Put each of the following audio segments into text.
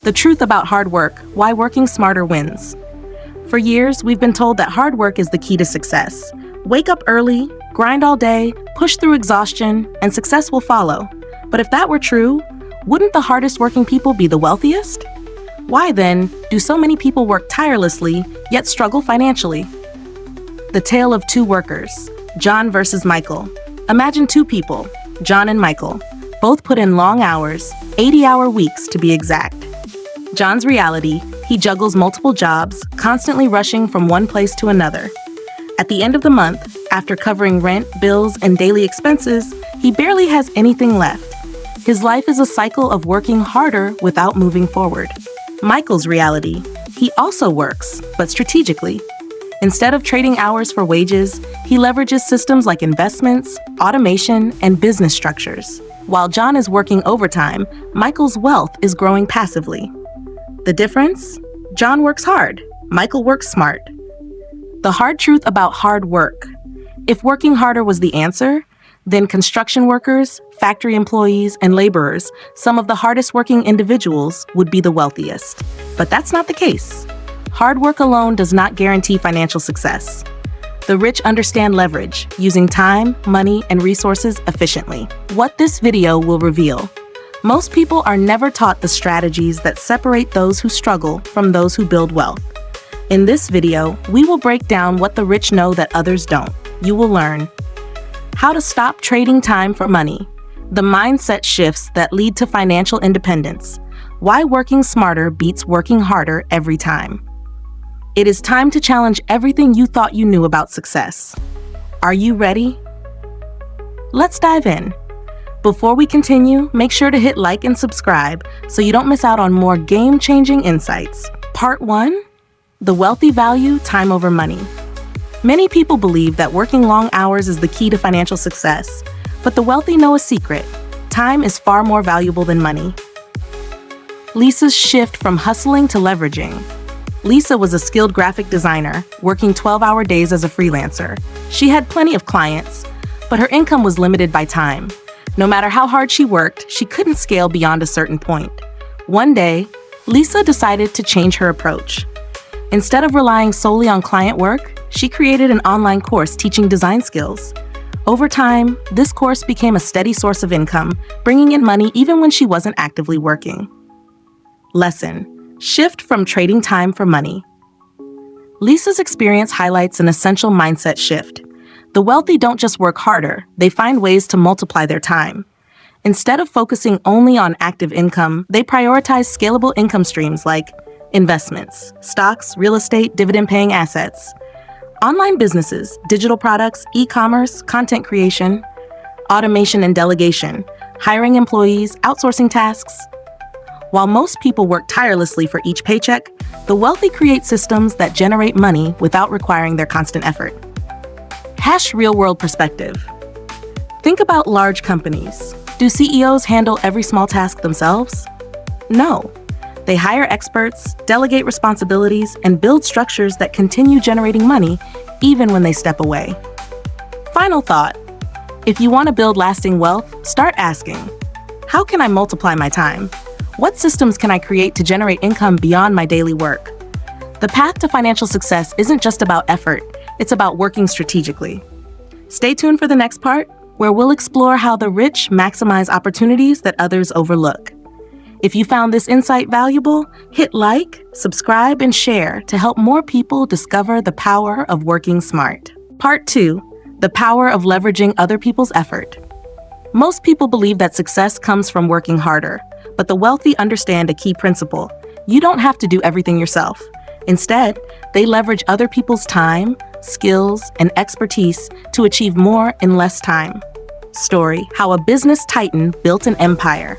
The truth about hard work, why working smarter wins. For years, we've been told that hard work is the key to success. Wake up early, grind all day, push through exhaustion, and success will follow. But if that were true, wouldn't the hardest working people be the wealthiest? Why then do so many people work tirelessly yet struggle financially? The tale of two workers, John versus Michael. Imagine two people, John and Michael. Both put in long hours, 80-hour weeks to be exact. John's reality, he juggles multiple jobs, constantly rushing from one place to another. At the end of the month, after covering rent, bills, and daily expenses, he barely has anything left. His life is a cycle of working harder without moving forward. Michael's reality, he also works, but strategically. Instead of trading hours for wages, he leverages systems like investments, automation, and business structures. While John is working overtime, Michael's wealth is growing passively. The difference? John works hard, Michael works smart. The hard truth about hard work. If working harder was the answer, then construction workers, factory employees, and laborers, some of the hardest working individuals, would be the wealthiest. But that's not the case. Hard work alone does not guarantee financial success. The rich understand leverage, using time, money, and resources efficiently. What this video will reveal. Most people are never taught the strategies that separate those who struggle from those who build wealth. In this video, we will break down what the rich know that others don't. You will learn how to stop trading time for money, the mindset shifts that lead to financial independence, why working smarter beats working harder every time. It is time to challenge everything you thought you knew about success. Are you ready? Let's dive in. Before we continue, make sure to hit like and subscribe so you don't miss out on more game-changing insights. Part 1. The wealthy value time over money. Many people believe that working long hours is the key to financial success, but the wealthy know a secret. Time is far more valuable than money. Lisa's shift from hustling to leveraging. Lisa was a skilled graphic designer, working 12-hour days as a freelancer. She had plenty of clients, but her income was limited by time. No matter how hard she worked, she couldn't scale beyond a certain point. One day, Lisa decided to change her approach. Instead of relying solely on client work, she created an online course teaching design skills. Over time, this course became a steady source of income, bringing in money even when she wasn't actively working. Lesson: shift from trading time for money. Lisa's experience highlights an essential mindset shift. The wealthy don't just work harder, they find ways to multiply their time. Instead of focusing only on active income, they prioritize scalable income streams like investments, stocks, real estate, dividend-paying assets, online businesses, digital products, e-commerce, content creation, automation and delegation, hiring employees, outsourcing tasks. While most people work tirelessly for each paycheck, the wealthy create systems that generate money without requiring their constant effort. Real-world perspective. Think about large companies. Do CEOs handle every small task themselves? No. They hire experts, delegate responsibilities, and build structures that continue generating money even when they step away. Final thought. If you want to build lasting wealth, start asking, how can I multiply my time? What systems can I create to generate income beyond my daily work? The path to financial success isn't just about effort, it's about working strategically. Stay tuned for the next part, where we'll explore how the rich maximize opportunities that others overlook. If you found this insight valuable, hit like, subscribe, and share to help more people discover the power of working smart. Part 2. The power of leveraging other people's effort. Most people believe that success comes from working harder, but the wealthy understand a key principle. You don't have to do everything yourself. Instead, they leverage other people's time, skills, and expertise to achieve more in less time. Story: how a business titan built an empire.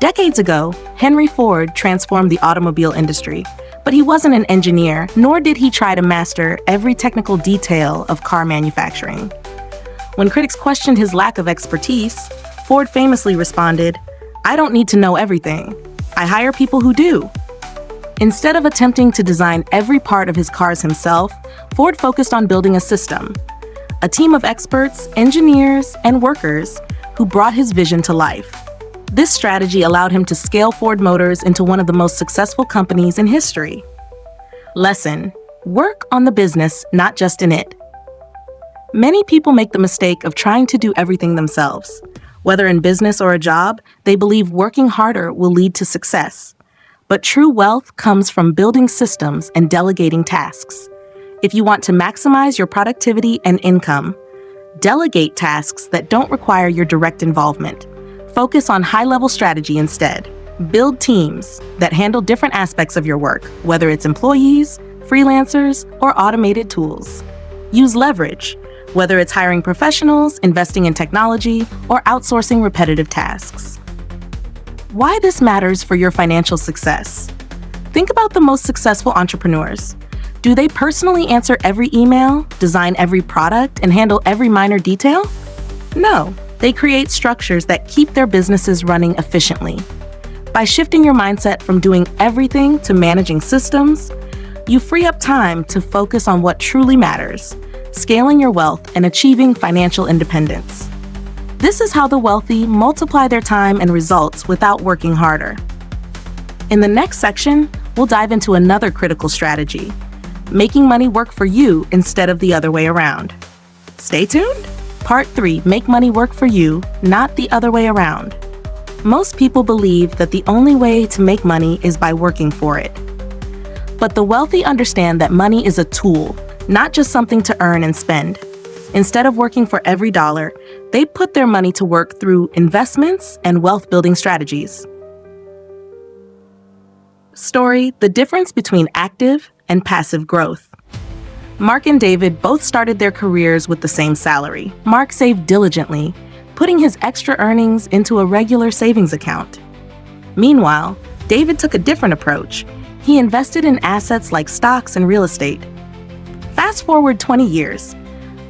Decades ago, Henry Ford transformed the automobile industry, but he wasn't an engineer, nor did he try to master every technical detail of car manufacturing. When critics questioned his lack of expertise, Ford famously responded, "I don't need to know everything. I hire people who do." Instead of attempting to design every part of his cars himself, Ford focused on building a system, a team of experts, engineers, and workers who brought his vision to life. This strategy allowed him to scale Ford Motors into one of the most successful companies in history. Lesson: work on the business, not just in it. Many people make the mistake of trying to do everything themselves. Whether in business or a job, they believe working harder will lead to success. But true wealth comes from building systems and delegating tasks. If you want to maximize your productivity and income, delegate tasks that don't require your direct involvement. Focus on high-level strategy instead. Build teams that handle different aspects of your work, whether it's employees, freelancers, or automated tools. Use leverage, whether it's hiring professionals, investing in technology, or outsourcing repetitive tasks. Why this matters for your financial success. Think about the most successful entrepreneurs. Do they personally answer every email, design every product, and handle every minor detail? No, they create structures that keep their businesses running efficiently. By shifting your mindset from doing everything to managing systems, you free up time to focus on what truly matters: scaling your wealth and achieving financial independence. This is how the wealthy multiply their time and results without working harder. In the next section, we'll dive into another critical strategy: making money work for you instead of the other way around. Stay tuned. Part 3, make money work for you, not the other way around. Most people believe that the only way to make money is by working for it. But the wealthy understand that money is a tool, not just something to earn and spend. Instead of working for every dollar, they put their money to work through investments and wealth-building strategies. Story: the difference between active and passive growth. Mark and David both started their careers with the same salary. Mark saved diligently, putting his extra earnings into a regular savings account. Meanwhile, David took a different approach. He invested in assets like stocks and real estate. Fast forward 20 years.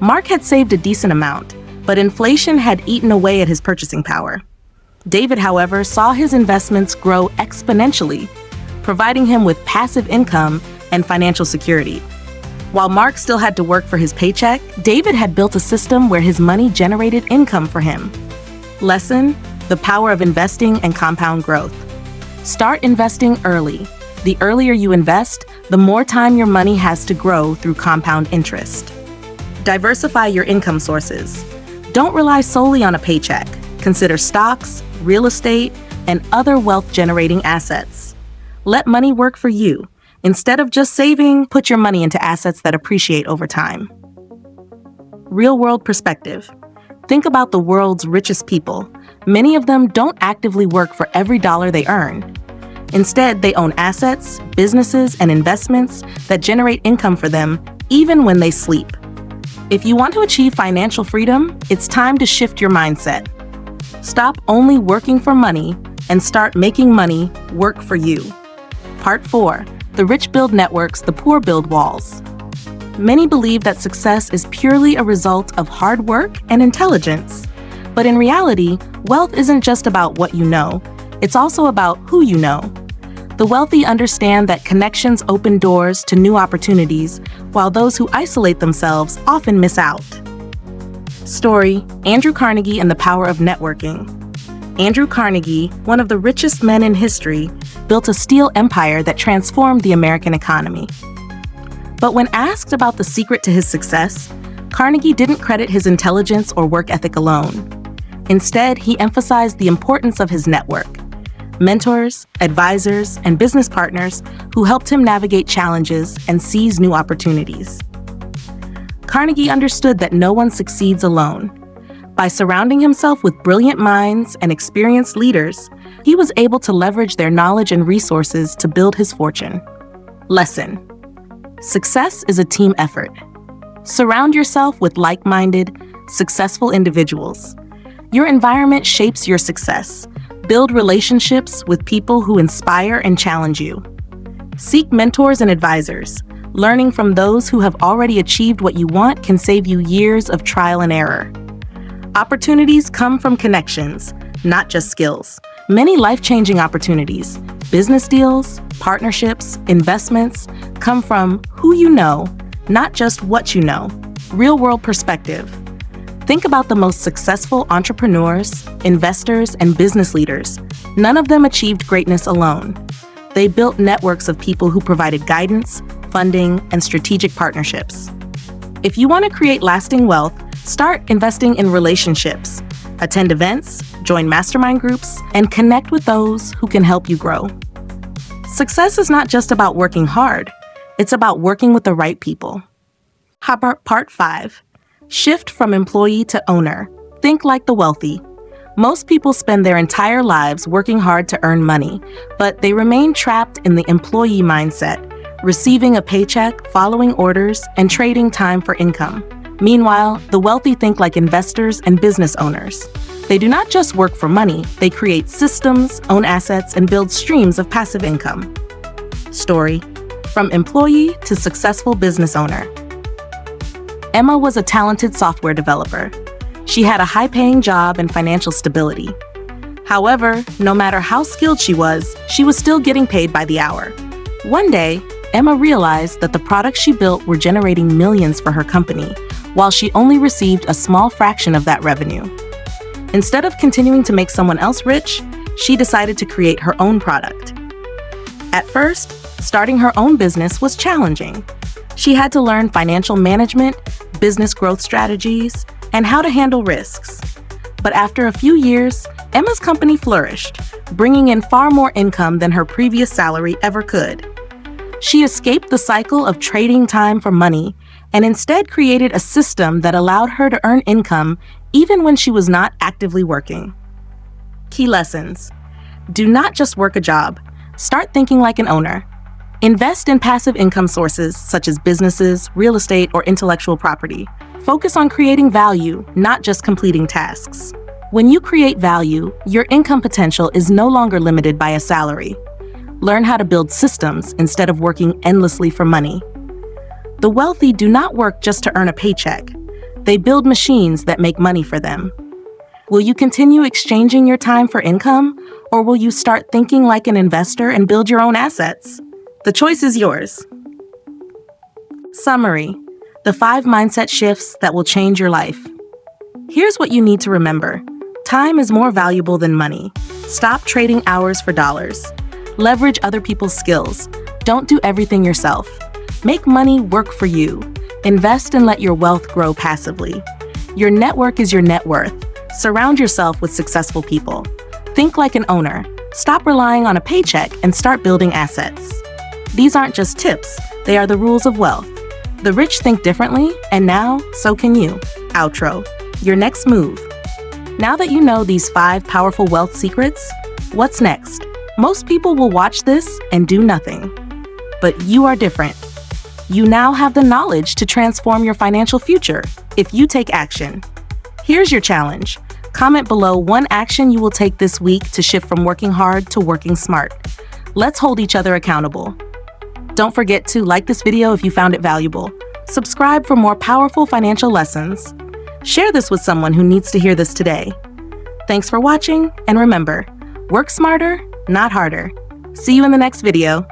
Mark had saved a decent amount, but inflation had eaten away at his purchasing power. David, however, saw his investments grow exponentially, providing him with passive income and financial security. While Mark still had to work for his paycheck, David had built a system where his money generated income for him. Lesson: the power of investing and compound growth. Start investing early. The earlier you invest, the more time your money has to grow through compound interest. Diversify your income sources. Don't rely solely on a paycheck. Consider stocks, real estate, and other wealth-generating assets. Let money work for you. Instead of just saving, put your money into assets that appreciate over time. Real-world perspective. Think about the world's richest people. Many of them don't actively work for every dollar they earn. Instead, they own assets, businesses, and investments that generate income for them even when they sleep. If you want to achieve financial freedom, it's time to shift your mindset. Stop only working for money and start making money work for you. Part 4. The rich build networks, the poor build walls. Many believe that success is purely a result of hard work and intelligence. But in reality, wealth isn't just about what you know, it's also about who you know. The wealthy understand that connections open doors to new opportunities, while those who isolate themselves often miss out. Story: Andrew Carnegie and the power of networking. Andrew Carnegie, one of the richest men in history, built a steel empire that transformed the American economy. But when asked about the secret to his success, Carnegie didn't credit his intelligence or work ethic alone. Instead, he emphasized the importance of his network: mentors, advisors, and business partners who helped him navigate challenges and seize new opportunities. Carnegie understood that no one succeeds alone. By surrounding himself with brilliant minds and experienced leaders, he was able to leverage their knowledge and resources to build his fortune. Lesson: success is a team effort. Surround yourself with like-minded, successful individuals. Your environment shapes your success. Build relationships with people who inspire and challenge you. Seek mentors and advisors. Learning from those who have already achieved what you want can save you years of trial and error. Opportunities come from connections, not just skills. Many life-changing opportunities, business deals, partnerships, investments, come from who you know, not just what you know. Real-world perspective. Think about the most successful entrepreneurs, investors, and business leaders. None of them achieved greatness alone. They built networks of people who provided guidance, funding, and strategic partnerships. If you want to create lasting wealth, start investing in relationships. Attend events, join mastermind groups, and connect with those who can help you grow. Success is not just about working hard, it's about working with the right people. Part 5. Shift from employee to owner. Think like the wealthy. Most people spend their entire lives working hard to earn money, but they remain trapped in the employee mindset, receiving a paycheck, following orders, and trading time for income. Meanwhile, the wealthy think like investors and business owners. They do not just work for money, they create systems, own assets, and build streams of passive income. Story: from employee to successful business owner. Emma was a talented software developer. She had a high-paying job and financial stability. However, no matter how skilled she was still getting paid by the hour. One day, Emma realized that the products she built were generating millions for her company, while she only received a small fraction of that revenue. Instead of continuing to make someone else rich, she decided to create her own product. At first, starting her own business was challenging. She had to learn financial management, business growth strategies, and how to handle risks. But after a few years, Emma's company flourished, bringing in far more income than her previous salary ever could. She escaped the cycle of trading time for money and instead created a system that allowed her to earn income even when she was not actively working. Key lessons: do not just work a job. Start thinking like an owner. Invest in passive income sources such as businesses, real estate, or intellectual property. Focus on creating value, not just completing tasks. When you create value, your income potential is no longer limited by a salary. Learn how to build systems instead of working endlessly for money. The wealthy do not work just to earn a paycheck. They build machines that make money for them. Will you continue exchanging your time for income, or will you start thinking like an investor and build your own assets? The choice is yours. Summary: the 5 mindset shifts that will change your life. Here's what you need to remember. Time is more valuable than money. Stop trading hours for dollars. Leverage other people's skills. Don't do everything yourself. Make money work for you. Invest and let your wealth grow passively. Your network is your net worth. Surround yourself with successful people. Think like an owner. Stop relying on a paycheck and start building assets. These aren't just tips, they are the rules of wealth. The rich think differently, and now, so can you. Outro: your next move. Now that you know these 5 powerful wealth secrets, what's next? Most people will watch this and do nothing. But you are different. You now have the knowledge to transform your financial future if you take action. Here's your challenge. Comment below one action you will take this week to shift from working hard to working smart. Let's hold each other accountable. Don't forget to like this video if you found it valuable. Subscribe for more powerful financial lessons. Share this with someone who needs to hear this today. Thanks for watching, and remember, work smarter, not harder. See you in the next video.